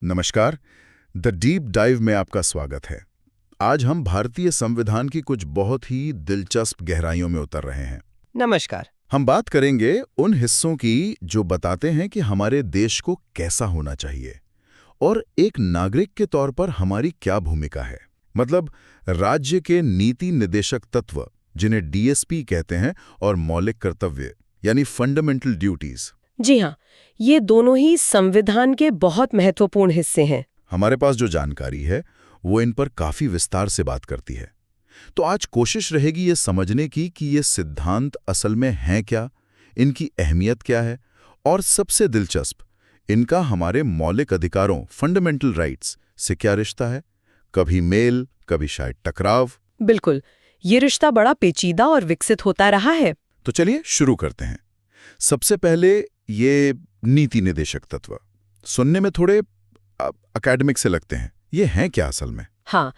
नमस्कार। The deep dive में आपका स्वागत है। आज हम भारतीय संविधान की कुछ बहुत ही दिलचस्प गहराइयों में उतर रहे हैं। नमस्कार। हम बात करेंगे उन हिस्सों की जो बताते हैं कि हमारे देश को कैसा होना चाहिए और एक नागरिक के तौर पर हमारी क्या भूमिका है। मतलब राज्य के नीति निर्देशक तत्व जिन्हें डीएसपी कहते हैं और मौलिक कर्तव्य यानी फंडामेंटल ड्यूटीज। जी हाँ, ये दोनों ही संविधान के बहुत महत्वपूर्ण हिस्से हैं। हमारे पास जो जानकारी है वो इन पर काफी विस्तार से बात करती है। तो आज कोशिश रहेगी ये समझने की कि ये सिद्धांत असल में हैं क्या, इनकी अहमियत क्या है और सबसे दिलचस्प, इनका हमारे मौलिक अधिकारों फंडामेंटल राइट्स से क्या रिश्ता है। कभी मेल, कभी शायद टकराव। बिल्कुल, ये रिश्ता बड़ा पेचीदा और विकसित होता रहा है। तो चलिए शुरू करते हैं। सबसे पहले ये नीति निर्देशक तत्व सुनने में थोड़े अकेडमिक से लगते हैं। ये हैं क्या असल में? हाँ,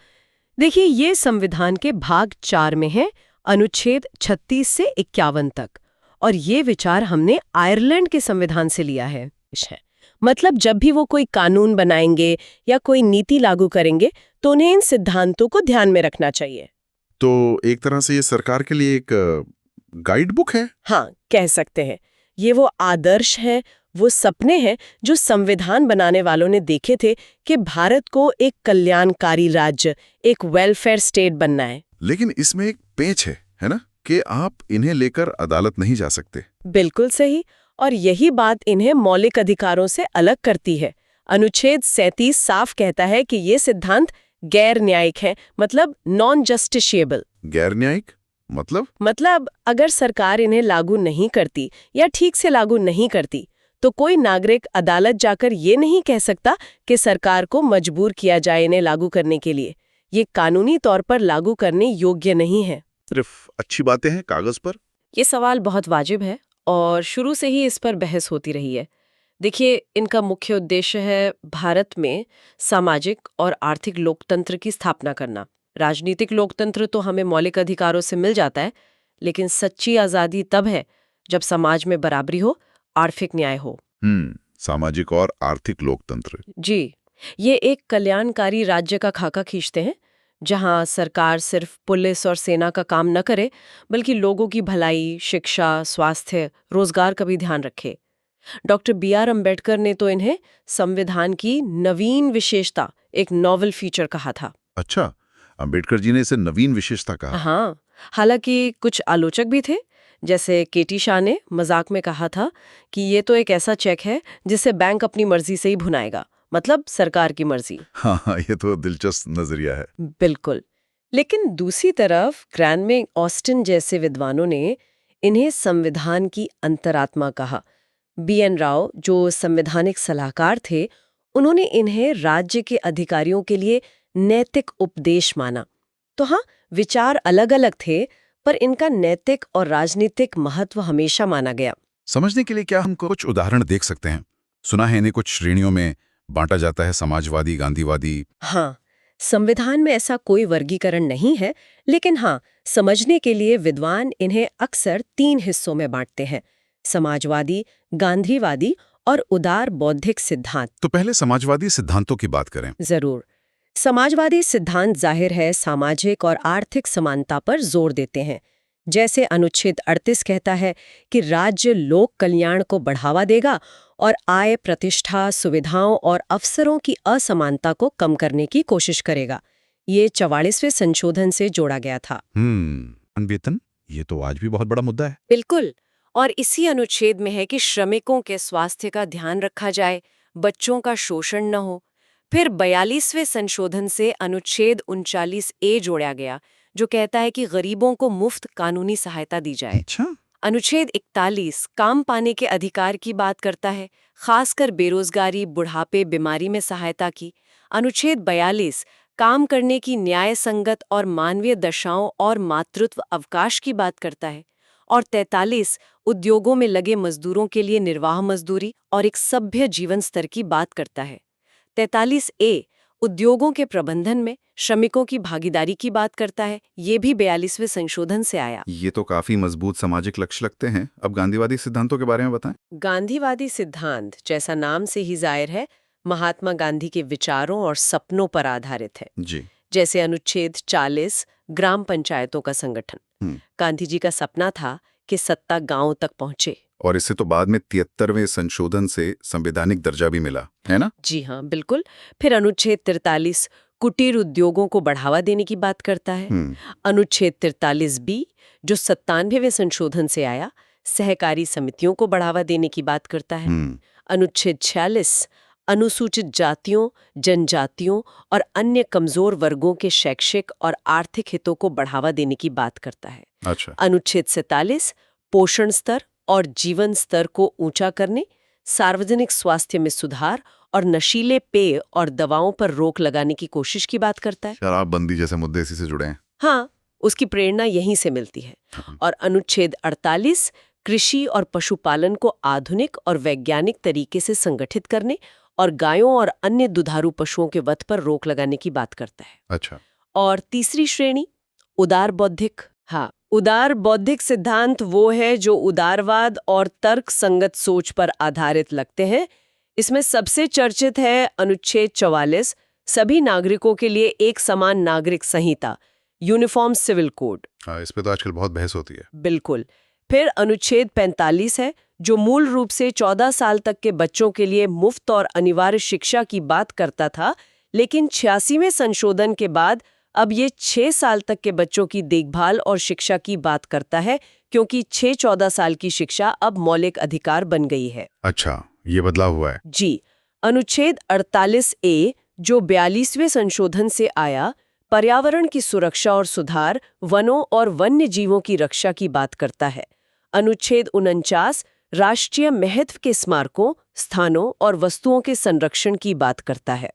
देखिए, ये संविधान के भाग 4 में है, अनुच्छेद 36 से 51 तक। और ये विचार हमने आयरलैंड के संविधान से लिया है। मतलब जब भी वो कोई कानून बनाएंगे या कोई नीति लागू करेंगे तो उन्हें इन सिद्धांतों को ध्यान में रखना चाहिए। तो एक तरह से ये सरकार के लिए एक गाइड बुक है। हाँ, कह सकते हैं। ये वो आदर्श हैं, वो सपने हैं जो संविधान बनाने वालों ने देखे थे कि भारत को एक कल्याणकारी राज्य, एक वेलफेयर स्टेट बनना है। लेकिन इसमें एक पेच है ना, कि आप इन्हें लेकर अदालत नहीं जा सकते। बिल्कुल सही, और यही बात इन्हें मौलिक अधिकारों से अलग करती है। अनुच्छेद 37 साफ कहता है कि ये सिद्धांत गैर न्यायिक है, मतलब नॉन जस्टिशिएबल। गैर न्यायिक मतलब अगर सरकार इन्हें लागू नहीं करती या ठीक से लागू नहीं करती तो कोई नागरिक अदालत जाकर ये नहीं कह सकता कि सरकार को मजबूर किया जाए इन्हें लागू करने के लिए। ये कानूनी तौर पर लागू करने योग्य नहीं है। सिर्फ अच्छी बातें हैं कागज पर। ये सवाल बहुत वाजिब है और शुरू से ही इस पर बहस होती रही है। देखिए, इनका मुख्य उद्देश्य है भारत में सामाजिक और आर्थिक लोकतंत्र की स्थापना करना। राजनीतिक लोकतंत्र तो हमें मौलिक अधिकारों से मिल जाता है, लेकिन सच्ची आज़ादी तब है जब समाज में बराबरी हो, आर्थिक न्याय हो। सामाजिक और आर्थिक लोकतंत्र। जी, ये एक कल्याणकारी राज्य का खाका खींचते हैं जहां सरकार सिर्फ पुलिस और सेना का काम न करे, बल्कि लोगों की भलाई, शिक्षा, स्वास्थ्य, रोजगार का भी ध्यान रखे। डॉक्टर BR अम्बेडकर ने तो इन्हें संविधान की नवीन विशेषता, एक नॉवल फीचर कहा था। अच्छा, अम्बेडकर जी ने इसे नवीन विशेषता कहा। हाँ, हालांकि कुछ आलोचक भी थे, जैसे केटी शाह ने मजाक में कहा था कि ये तो एक ऐसा चेक है जिसे बैंक अपनी मर्जी से ही भुनाएगा, मतलब सरकार की मर्जी। हाँ, ये तो दिलचस्प नजरिया है। बिल्कुल। लेकिन दूसरी तरफ ग्रैंडमे ऑस्टिन जैसे विद्वानों ने इन्हें संविधान की अंतरात्मा कहा। BN राव, जो संवैधानिक सलाहकार थे, उन्होंने इन्हें राज्य के अधिकारियों के लिए नैतिक उपदेश माना। तो हाँ, विचार अलग अलग थे, पर इनका नैतिक और राजनीतिक महत्व हमेशा माना गया। समझने के लिए क्या हम कुछ उदाहरण देख सकते हैं? सुना है इन्हें कुछ श्रेणियों में बांटा जाता है, समाजवादी, गांधीवादी। हाँ, संविधान में ऐसा कोई वर्गीकरण नहीं है, लेकिन हाँ, समझने के लिए विद्वान इन्हें अक्सर 3 हिस्सों में बांटते हैं: समाजवादी, गांधीवादी और उदार बौद्धिक सिद्धांत। तो पहले समाजवादी सिद्धांतों की बात करें। जरूर। समाजवादी सिद्धांत जाहिर है सामाजिक और आर्थिक समानता पर जोर देते हैं। जैसे अनुच्छेद 38 कहता है कि राज्य लोक कल्याण को बढ़ावा देगा और आय, प्रतिष्ठा, सुविधाओं और अवसरों की असमानता को कम करने की कोशिश करेगा। ये 44वें संशोधन से जोड़ा गया था। वेतन, ये तो आज भी बहुत बड़ा मुद्दा है। बिल्कुल। और इसी अनुच्छेद में है कि श्रमिकों के स्वास्थ्य का ध्यान रखा जाए, बच्चों का शोषण न हो। फिर 42वें संशोधन से अनुच्छेद 39A जोड़ा गया, जो कहता है कि गरीबों को मुफ्त कानूनी सहायता दी जाए। अच्छा। अनुच्छेद 41 काम पाने के अधिकार की बात करता है, खासकर बेरोजगारी, बुढ़ापे, बीमारी में सहायता की। अनुच्छेद 42 काम करने की न्याय संगत और मानवीय दशाओं और मातृत्व अवकाश की बात करता है। और 43 उद्योगों में लगे मजदूरों के लिए निर्वाह मजदूरी और एक सभ्य जीवन स्तर की बात करता है। 43A उद्योगों के प्रबंधन में श्रमिकों की भागीदारी की बात करता है। ये भी 42वें संशोधन से आया। ये तो काफी मजबूत सामाजिक लक्ष्य लगते हैं। अब गांधीवादी सिद्धांतों के बारे में बताएं। गांधीवादी सिद्धांत, जैसा नाम से ही जाहिर है, महात्मा गांधी के विचारों और सपनों पर आधारित है। जी। जैसे अनुच्छेद 40 ग्राम पंचायतों का संगठन। गांधी जी का सपना था कि सत्ता गांव तक पहुंचे। और इससे तो बाद में 73वें संशोधन से संवैधानिक दर्जा भी मिला, है ना? जी हाँ, बिल्कुल। फिर अनुच्छेद 43 कुटीर उद्योगों को बढ़ावा देने की बात करता है। अनुच्छेद 43B जो 97वें संशोधन से आया, सहकारी समितियों को बढ़ावा देने की बात करता है। अनुच्छेद 46 अनुसूचित जातियों, जनजातियों और अन्य कमजोर वर्गों के शैक्षिक और आर्थिक हितों को बढ़ावा देने की बात करता है। अच्छा। अनुच्छेद 47 पोषण स्तर और जीवन स्तर को ऊंचा करने, सार्वजनिक स्वास्थ्य में सुधार और नशीले पेय और दवाओं पर रोक लगाने की कोशिश की बात करता है। शराबबंदी जैसे मुद्दे इसी से जुड़े हैं। हाँ, उसकी प्रेरणा यहीं से मिलती है। और अनुच्छेद 48 कृषि और पशुपालन को आधुनिक और वैज्ञानिक तरीके से संगठित करने और गायों और अन्य दुधारू पशुओं के वध पर रोक लगाने की बात करता है। अच्छा। और तीसरी श्रेणी उदार बौद्धिक। हाँ, उदार बौद्धिक सिद्धांत वो है जो उदारवाद और तर्क संगत सोच पर आधारित लगते हैं। इसमें सबसे चर्चित है अनुच्छेद 44 सभी नागरिकों के लिए एक समान नागरिक संहिता, यूनिफॉर्म सिविल कोड। हाँ, इस पे तो आजकल बहुत बहस होती है। बिल्कुल। फिर अनुच्छेद 45 है जो मूल रूप से 14 साल तक के बच्चों के लिए मुफ्त और अनिवार्य शिक्षा की बात करता था, लेकिन 86वें संशोधन के बाद अब ये 6 साल तक के बच्चों की देखभाल और शिक्षा की बात करता है, क्योंकि 6-14 साल की शिक्षा अब मौलिक अधिकार बन गई है। अच्छा, ये बदलाव हुआ है। जी। अनुच्छेद 48A जो 42वें संशोधन से आया, पर्यावरण की सुरक्षा और सुधार, वनों और वन्य जीवों की रक्षा की बात करता है। अनुच्छेद 49 राष्ट्रीय महत्व के स्मारकों, स्थानों और वस्तुओं के संरक्षण की बात करता है।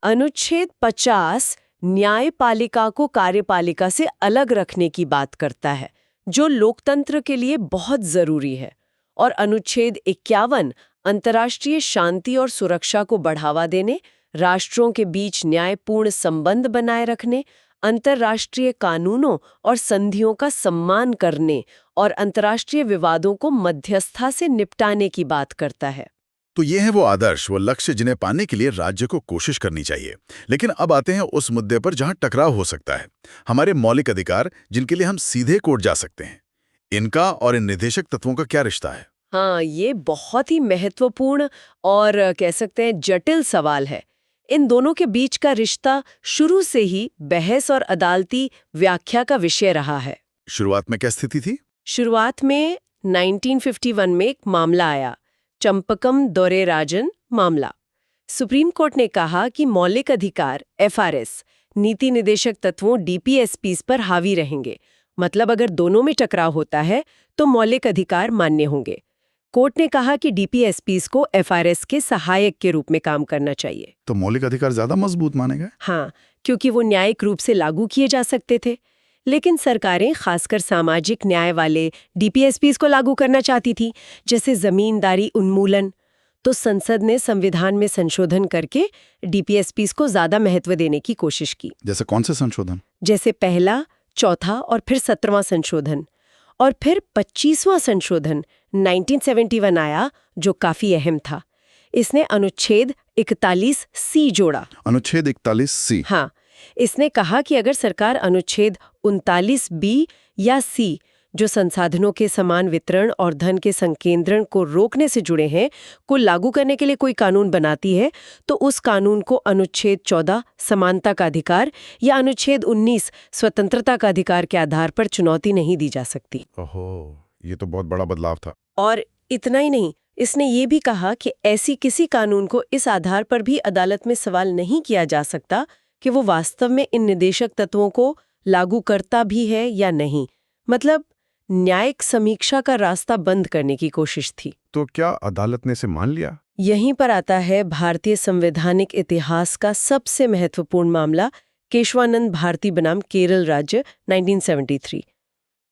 अनुच्छेद 50 न्यायपालिका को कार्यपालिका से अलग रखने की बात करता है, जो लोकतंत्र के लिए बहुत जरूरी है। और अनुच्छेद 51 अंतर्राष्ट्रीय शांति और सुरक्षा को बढ़ावा देने, राष्ट्रों के बीच न्यायपूर्ण संबंध बनाए रखने, अंतर्राष्ट्रीय कानूनों और संधियों का सम्मान करने और अंतर्राष्ट्रीय विवादों को मध्यस्थता से निपटाने की बात करता है। तो ये है वो आदर्श, वो लक्ष्य जिन्हें पाने के लिए राज्य को कोशिश करनी चाहिए। लेकिन अब आते हैं उस मुद्दे पर जहां टकराव हो सकता है, हमारे मौलिक अधिकार जिनके लिए हम सीधे कोर्ट जा सकते हैं। इनका और इन निर्देशक तत्वों का क्या रिश्ता है? हाँ, ये बहुत ही महत्वपूर्ण और कह सकते हैं जटिल सवाल है। इन दोनों के बीच का रिश्ता शुरू से ही बहस और अदालती व्याख्या का विषय रहा है। शुरुआत में क्या स्थिति थी? शुरुआत में 1951 में एक मामला आया, चंपकम दोरेराजन मामला। सुप्रीम कोर्ट ने कहा कि मौलिक अधिकार FRS नीति निदेशक तत्वों DPSPs पर हावी रहेंगे। मतलब अगर दोनों में टकराव होता है तो मौलिक अधिकार मान्य होंगे। कोर्ट ने कहा कि DPSPs को FRS के सहायक के रूप में काम करना चाहिए। तो मौलिक अधिकार ज्यादा मजबूत माने गए? हाँ, क्योंकि वो न्यायिक रूप से लागू किए जा सकते थे। लेकिन सरकारें खासकर सामाजिक न्याय वाले DPSPs को लागू करना चाहती थी, जैसे जमींदारी उन्मूलन। तो संसद ने संविधान में संशोधन करके DPSPs को ज्यादा महत्व देने की कोशिश की। जैसे कौन से संशोधन? जैसे पहला, चौथा और फिर 17वां संशोधन। और फिर 25वां संशोधन 1971 आया, जो काफी अहम था। इसने अनुच्छेद 41C जोड़ा। अनुच्छेद 41C? हाँ, इसने कहा कि अगर सरकार अनुच्छेद 39B या C जो संसाधनों के समान वितरण और धन के संकेंद्रण को रोकने से जुड़े हैं को लागू करने के लिए कोई कानून बनाती है, तो उस कानून को अनुच्छेद 14 समानता का अधिकार या अनुच्छेद 19 स्वतंत्रता का अधिकार के आधार पर चुनौती नहीं दी जा सकती। ओहो, ये तो बहुत बड़ा बदलाव था। और इतना ही नहीं, इसने ये भी कहा कि ऐसी किसी कानून को इस आधार पर भी अदालत में सवाल नहीं किया जा सकता कि वो वास्तव में इन निदेशक तत्वों को लागू करता भी है या नहीं। मतलब न्यायिक समीक्षा का रास्ता बंद करने की कोशिश थी। तो क्या अदालत ने इसे मान लिया? यहीं पर आता है भारतीय संवैधानिक इतिहास का सबसे महत्वपूर्ण मामला, केशवानंद भारती बनाम केरल राज्य 1973।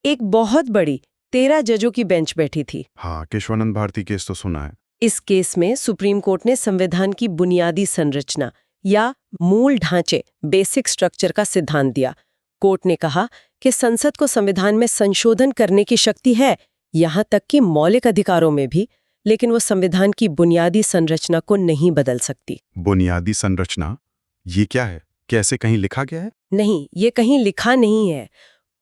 एक बहुत बड़ी 13 जजों की बेंच बैठी थी। हाँ, केशवानंद भारती केस तो सुना है। इस केस में सुप्रीम कोर्ट ने संविधान की बुनियादी संरचना या मूल ढांचे, बेसिक स्ट्रक्चर का सिद्धांत दिया। कोर्ट ने कहा कि संसद को संविधान में संशोधन करने की शक्ति है, यहाँ तक कि मौलिक अधिकारों में भी, लेकिन वो संविधान की बुनियादी संरचना को नहीं बदल सकती। बुनियादी संरचना ये क्या है? कैसे कहीं लिखा गया है? नहीं, ये कहीं लिखा नहीं है।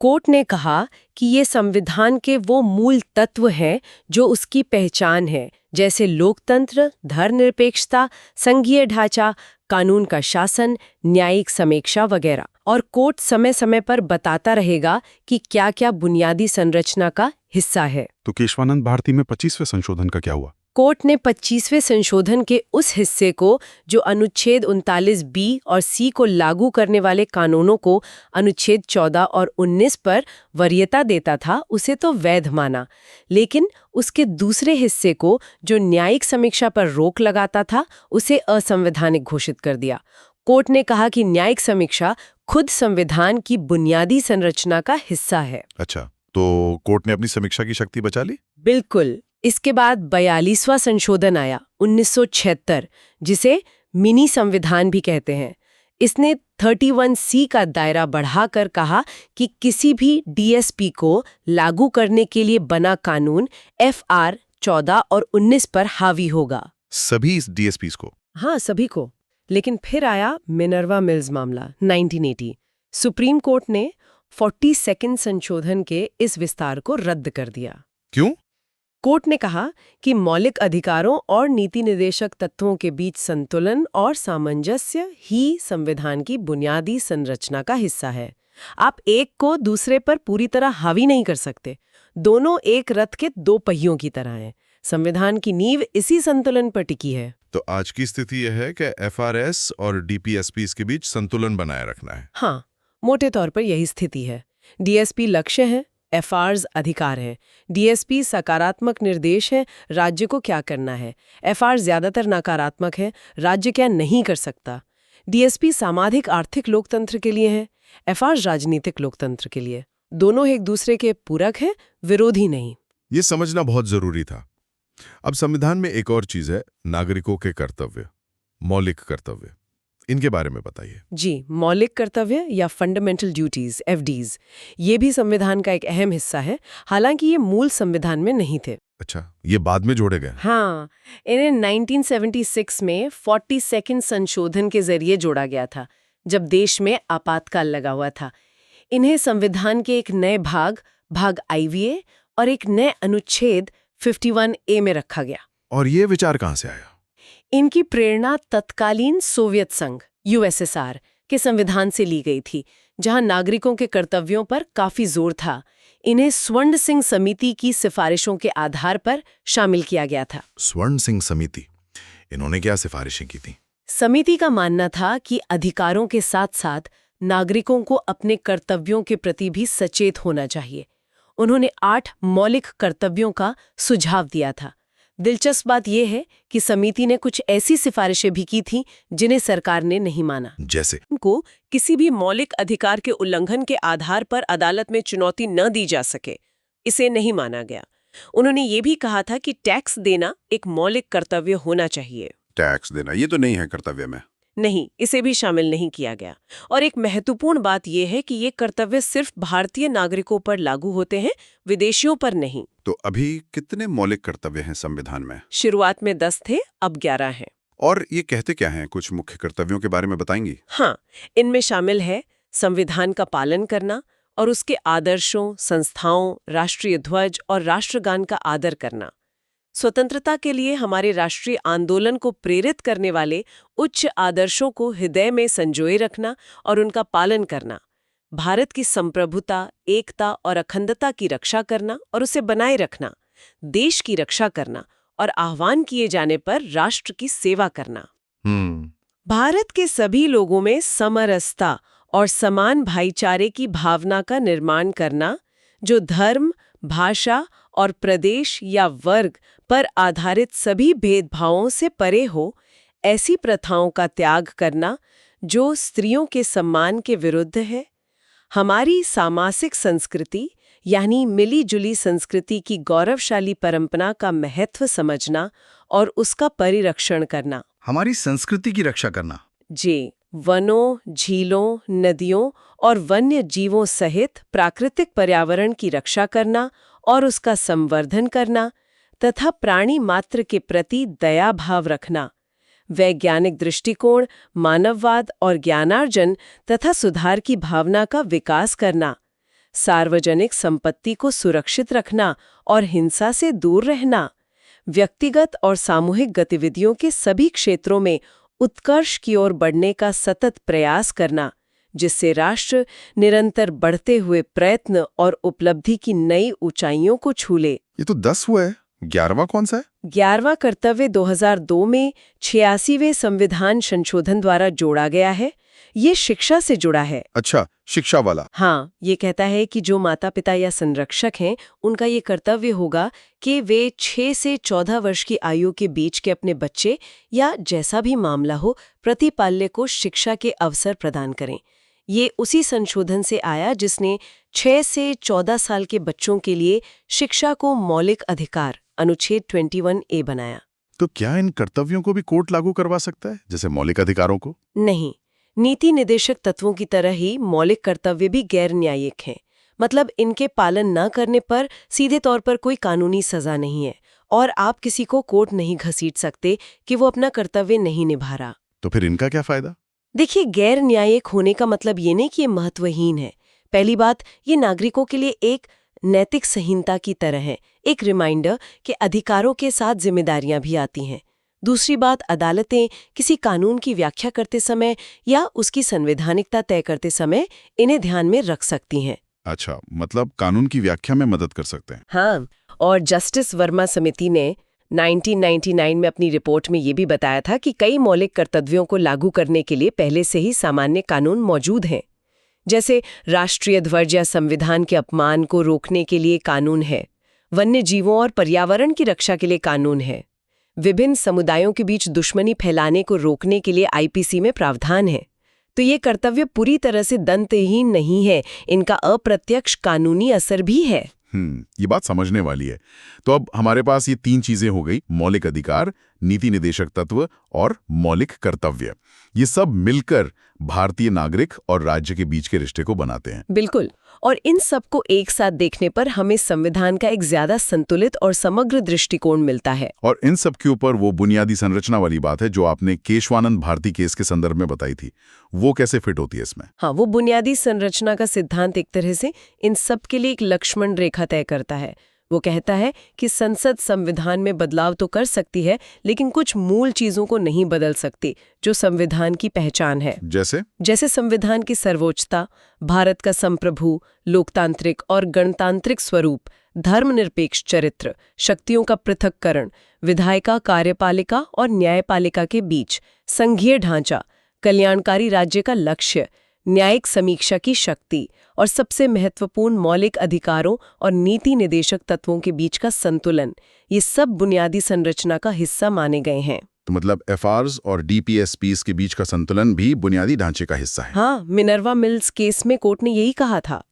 कोर्ट ने कहा कि ये संविधान के वो मूल तत्व हैं जो उसकी पहचान है, जैसे लोकतंत्र, धर्मनिरपेक्षता, संघीय ढांचा, कानून का शासन, न्यायिक समीक्षा वगैरह। और कोर्ट समय समय पर बताता रहेगा कि क्या-क्या बुनियादी संरचना का हिस्सा है। तो केशवानंद भारती में 25वें संशोधन का क्या हुआ? कोर्ट ने 25वें संशोधन के उस हिस्से को जो अनुच्छेद 39 बी और सी को लागू करने वाले कानूनों को अनुच्छेद 14 और 19 पर वरीयता देता था, उसे तो वैध माना, लेकिन उसके दूसरे हिस्से को जो न्यायिक समीक्षा पर रोक लगाता था, उसे असंवैधानिक घोषित कर दिया। कोर्ट ने कहा कि न्यायिक समीक्षा खुद संविधान की बुनियादी संरचना का हिस्सा है। अच्छा, तो कोर्ट ने अपनी समीक्षा की शक्ति बचा ली? बिल्कुल। इसके बाद 42वां संशोधन आया 1976, जिसे मिनी संविधान भी कहते हैं। इसने 31C का दायरा बढ़ाकर कहा कि किसी भी डीएसपी को लागू करने के लिए बना कानून FR 14 और 19 पर हावी होगा। सभी इस डीएसपीस को? हाँ, सभी को। लेकिन फिर आया मिनर्वा मिल्स मामला 1980। सुप्रीम कोर्ट ने 42nd संशोधन के इस विस्तार को रद्द कर दिया। क्यों? कोर्ट ने कहा कि मौलिक अधिकारों और नीति निर्देशक तत्वों के बीच संतुलन और सामंजस्य ही संविधान की बुनियादी संरचना का हिस्सा है। आप एक को दूसरे पर पूरी तरह हावी नहीं कर सकते। दोनों एक रथ के दो पहियों की तरह हैं। संविधान की नींव इसी संतुलन पर टिकी है। तो आज की स्थिति यह है कि एफआरएस और डीपीएसपीस के बीच संतुलन बनाए रखना है। हाँ, मोटे तौर पर यही स्थिति है। डीएसपी लक्ष्य है, एफआरएस अधिकार है। डीएसपी सकारात्मक निर्देश है, राज्य को क्या करना है। एफआरएस ज्यादातर नकारात्मक है, राज्य क्या नहीं कर सकता। डीएसपी सामाजिक आर्थिक लोकतंत्र के लिए है, एफआरएस राजनीतिक लोकतंत्र के लिए। दोनों एक दूसरे के पूरक हैं, विरोधी नहीं। ये समझना बहुत जरूरी था। अब संविधान में एक और चीज है, नागरिकों के कर्तव्य, मौलिक कर्तव्य। इनके बारे में बताइए। जी, मौलिक कर्तव्य या फंडामेंटल ड्यूटीज, एफडीज, ये भी संविधान का एक अहम हिस्सा है, हालांकि ये मूल संविधान में नहीं थे। अच्छा, ये बाद में जोड़े गए? हाँ, इन्हें 1976 में 42nd संशोधन के जरिए जोड़ा गया था, जब देश में आपातकाल लगा हुआ था। इन्हें संविधान के एक नए भाग IVA और एक नए अनुच्छेद 51A में रखा गया। और ये विचार कहाँ से आया? इनकी प्रेरणा तत्कालीन सोवियत संघ USSR के संविधान से ली गई थी, जहां नागरिकों के कर्तव्यों पर काफी जोर था। इन्हें स्वर्ण सिंह समिति की सिफारिशों के आधार पर शामिल किया गया था। स्वर्ण सिंह समिति, इन्होंने क्या सिफारिशें की थी? समिति का मानना था कि अधिकारों के साथ साथ नागरिकों को अपने कर्तव्यों के प्रति भी सचेत होना चाहिए। उन्होंने 8 मौलिक कर्तव्यों का सुझाव दिया था। दिलचस्प बात यह है कि समिति ने कुछ ऐसी सिफारिशें भी की थीं जिन्हें सरकार ने नहीं माना। जैसे? उनको किसी भी मौलिक अधिकार के उल्लंघन के आधार पर अदालत में चुनौती न दी जा सके, इसे नहीं माना गया। उन्होंने ये भी कहा था कि टैक्स देना एक मौलिक कर्तव्य होना चाहिए। टैक्स देना ये तो नहीं है कर्तव्य में? नहीं, इसे भी शामिल नहीं किया गया। और एक महत्वपूर्ण बात यह है कि ये कर्तव्य सिर्फ भारतीय नागरिकों पर लागू होते हैं, विदेशियों पर नहीं। तो अभी कितने मौलिक कर्तव्य हैं संविधान में? शुरुआत में 10 थे, अब 11 हैं। और ये कहते क्या हैं? कुछ मुख्य कर्तव्यों के बारे में बताएंगी? हाँ, इनमें शामिल है संविधान का पालन करना और उसके आदर्शों, संस्थाओं, राष्ट्रीय ध्वज और राष्ट्रगान का आदर करना। स्वतंत्रता के लिए हमारे राष्ट्रीय आंदोलन को प्रेरित करने वाले उच्च आदर्शों को हृदय में संजोए रखना और उनका पालन करना। भारत की संप्रभुता, एकता और अखंडता की रक्षा करना और उसे बनाए रखना। देश की रक्षा करना और आह्वान किए जाने पर राष्ट्र की सेवा करना। भारत के सभी लोगों में समरसता और समान भाईचारे की भावना का निर्माण करना, जो धर्म, भाषा और प्रदेश या वर्ग पर आधारित सभी भेदभावों से परे हो। ऐसी प्रथाओं का त्याग करना जो स्त्रियों के सम्मान के विरुद्ध है। हमारी सामासिक संस्कृति यानी मिली-जुली संस्कृति की गौरवशाली परंपरा का महत्व समझना और उसका परिरक्षण करना। हमारी संस्कृति की रक्षा करना। जी, वनों, झीलों, नदियों और वन्य जीवों सहित प्राकृतिक पर्यावरण की रक्षा करना और उसका संवर्धन करना तथा प्राणी मात्र के प्रति दया भाव रखना, वैज्ञानिक दृष्टिकोण, मानववाद और ज्ञानार्जन तथा सुधार की भावना का विकास करना, सार्वजनिक संपत्ति को सुरक्षित रखना और हिंसा से दूर रहना, व्यक्तिगत और सामूहिक गतिविधियों के सभी क्षेत्रों में उत्कर्ष की ओर बढ़ने का सतत प्रयास करना, जिससे राष्ट्र निरंतर बढ़ते हुए प्रयत्न और उपलब्धि की नई ऊंचाइयों को छू ले। ये तो 10 हुआ है, 11वां कौन सा है? 11वां कर्तव्य 2002 में 86वें संविधान संशोधन द्वारा जोड़ा गया है। ये शिक्षा से जुड़ा है। अच्छा, शिक्षा वाला। हाँ, ये कहता है कि जो माता पिता या संरक्षक हैं, उनका ये कर्तव्य होगा कि वे 6 से 14 वर्ष की आयु के बीच के अपने बच्चे या जैसा भी मामला हो, प्रतिपाल्य को शिक्षा के अवसर प्रदान करें। ये उसी संशोधन से आया जिसने 6 से 14 साल के बच्चों के लिए शिक्षा को मौलिक अधिकार अनुच्छेद 21A बनाया। तो क्या इन कर्तव्यों को भी कोर्ट लागू करवा सकता है, जैसे मौलिक अधिकारों को? नहीं, नीति निदेशक तत्वों की तरह ही मौलिक कर्तव्य भी गैर न्यायिक हैं। मतलब इनके पालन न करने पर सीधे तौर पर कोई कानूनी सजा नहीं है और आप किसी को कोर्ट नहीं घसीट सकते कि वो अपना कर्तव्य नहीं निभा रहा। तो फिर इनका क्या फायदा? देखिए, गैर न्यायिक होने का मतलब ये नहीं कि ये महत्वहीन है। पहली बात, ये नागरिकों के लिए एक नैतिक संहिता की तरह है, एक रिमाइंडर कि अधिकारों के साथ जिम्मेदारियां भी आती हैं। दूसरी बात, अदालतें किसी कानून की व्याख्या करते समय या उसकी संवैधानिकता तय करते समय इन्हें ध्यान में रख सकती हैं। अच्छा, मतलब कानून की व्याख्या में मदद कर सकते हैं। हाँ, और जस्टिस वर्मा समिति ने 1999 में अपनी रिपोर्ट में ये भी बताया था कि कई मौलिक कर्तव्यों को लागू करने के लिए पहले से ही सामान्य कानून मौजूद हैं। जैसे राष्ट्रीय ध्वज या संविधान के अपमान को रोकने के लिए कानून है, वन्य जीवों और पर्यावरण की रक्षा के लिए कानून है, विभिन्न समुदायों के बीच दुश्मनी फैलाने को रोकने के लिए IPC में प्रावधान है। तो ये कर्तव्य पूरी तरह से दंतहीन नहीं है, इनका अप्रत्यक्ष कानूनी असर भी है। ये बात समझने वाली है। तो अब हमारे पास ये 3 चीजें हो गई, मौलिक अधिकार, नीति निदेशक तत्व और मौलिक कर्तव्य। ये सब मिलकर भारतीय नागरिक और राज्य के बीच के रिश्ते को बनाते हैं। बिल्कुल, और इन सबको एक साथ देखने पर हमें संविधान का एक ज्यादा संतुलित और समग्र दृष्टिकोण मिलता है। और इन सब के ऊपर वो बुनियादी संरचना वाली बात है जो आपने केशवानंद भारती केस के संदर्भ में बताई थी, वो कैसे फिट होती है इसमें? हाँ, वो बुनियादी संरचना का सिद्धांत एक तरह से इन सब के लिए एक लक्ष्मण रेखा तय करता है। वो कहता है कि संसद संविधान में बदलाव तो कर सकती है, लेकिन कुछ मूल चीजों को नहीं बदल सकती जो संविधान की पहचान है। जैसे संविधान की सर्वोच्चता, भारत का संप्रभु, लोकतांत्रिक और गणतांत्रिक स्वरूप, धर्मनिरपेक्ष चरित्र, शक्तियों का पृथक्करण, विधायिका, कार्यपालिका और न्यायपालिका के बीच संघीय ढांचा, कल्याणकारी राज्य का लक्ष्य, न्यायिक समीक्षा की शक्ति और सबसे महत्वपूर्ण मौलिक अधिकारों और नीति निदेशक तत्वों के बीच का संतुलन, ये सब बुनियादी संरचना का हिस्सा माने गए हैं। तो मतलब FRs और DPSPs के बीच का संतुलन भी बुनियादी ढांचे का हिस्सा है। हाँ, मिनर्वा मिल्स केस में कोर्ट ने यही कहा था।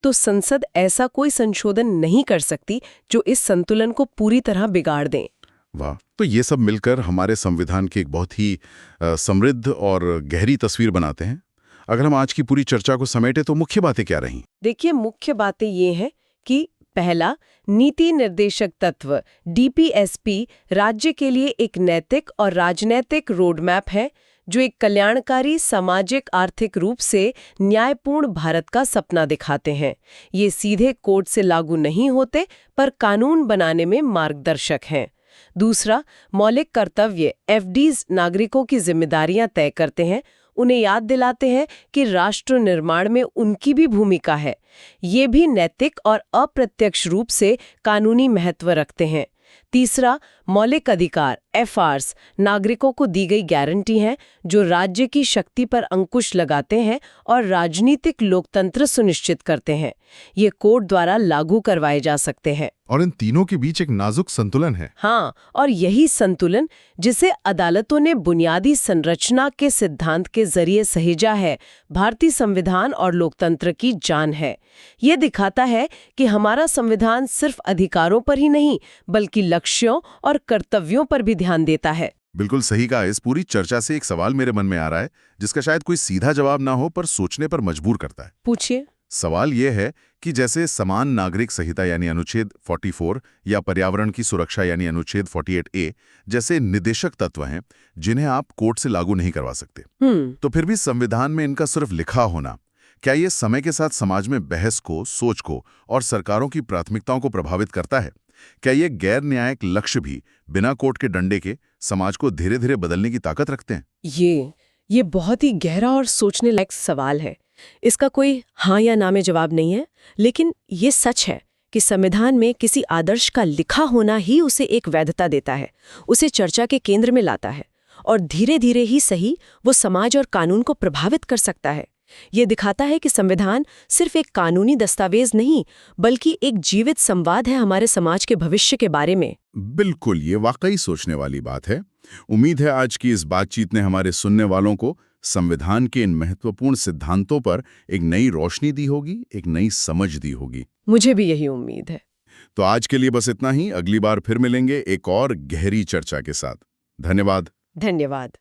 तो संसद ऐसा कोई संशोधन नहीं कर सकती जो इस संतुलन को पूरी तरह बिगाड़ दें। वाह, तो ये सब मिलकर हमारे संविधान की एक बहुत ही समृद्ध और गहरी तस्वीर बनाते हैं। अगर हम आज की पूरी चर्चा को समेटे तो मुख्य बातें क्या रहीं? देखिए, मुख्य बातें ये हैं कि पहला, नीति निर्देशक तत्व DPSP राज्य के लिए एक नैतिक और राजनैतिक रोडमैप है जो एक कल्याणकारी, सामाजिक, आर्थिक रूप से न्यायपूर्ण भारत का सपना दिखाते हैं। ये सीधे कोर्ट से लागू नहीं होते पर कानून बनाने में मार्गदर्शक हैं। दूसरा, मौलिक कर्तव्य FDs नागरिकों की जिम्मेदारियां तय करते हैं, उन्हें याद दिलाते हैं कि राष्ट्र निर्माण में उनकी भी भूमिका है। ये भी नैतिक और अप्रत्यक्ष रूप से कानूनी महत्व रखते हैं। तीसरा, मौलिक अधिकार FRs नागरिकों को दी गई गारंटी हैं जो राज्य की शक्ति पर अंकुश लगाते हैं और राजनीतिक लोकतंत्र सुनिश्चित करते हैं। ये कोर्ट द्वारा लागू करवाए जा सकते हैं। और इन तीनों के बीच एक नाजुक संतुलन है। हाँ, और यही संतुलन जिसे अदालतों ने बुनियादी संरचना के सिद्धांत के जरिए सहेजा है, भारतीय संविधान और लोकतंत्र की जान है। ये दिखाता है कि हमारा संविधान सिर्फ अधिकारों पर ही नहीं बल्कि लक्ष्यों और कर्तव्यों पर भी ध्यान देता है। बिल्कुल सही कहा। इस पूरी चर्चा से एक सवाल मेरे मन में आ रहा है जिसका शायद कोई सीधा जवाब ना हो पर सोचने पर मजबूर करता है। पूछिए। सवाल यह है कि जैसे समान नागरिक संहिता यानी अनुच्छेद 44 या पर्यावरण की सुरक्षा यानी अनुच्छेद 48A जैसे निदेशक तत्व हैं जिन्हें आप कोर्ट से लागू नहीं करवा सकते, तो फिर भी संविधान में इनका सिर्फ लिखा होना, क्या ये समय के साथ समाज में बहस को, सोच को और सरकारों की प्राथमिकताओं को प्रभावित करता है? क्या ये गैर न्यायिक लक्ष्य भी बिना कोर्ट के डंडे के समाज को धीरे धीरे बदलने की ताकत रखते हैं? ये बहुत ही गहरा और सोचने लायक सवाल है। इसका कोई हाँ या ना में जवाब नहीं है, लेकिन ये सच है कि संविधान में किसी आदर्श का लिखा होना ही उसे एक वैधता देता है, उसे चर्चा के केंद्र में लाता है और धीरे धीरे ही सही वो समाज और कानून को प्रभावित कर सकता है। ये दिखाता है कि संविधान सिर्फ एक कानूनी दस्तावेज नहीं, बल्कि एक जीवित संवाद है हमारे समाज के भविष्य के बारे में। बिल्कुल, ये वाकई सोचने वाली बात है। उम्मीद है आज की इस बातचीत ने हमारे सुनने वालों को संविधान के इन महत्वपूर्ण सिद्धांतों पर एक नई रोशनी दी होगी, एक नई समझ दी होगी। मुझे भी यही उम्मीद है। तो आज के लिए बस इतना ही। अगली बार फिर मिलेंगे एक और गहरी चर्चा के साथ। धन्यवाद। धन्यवाद।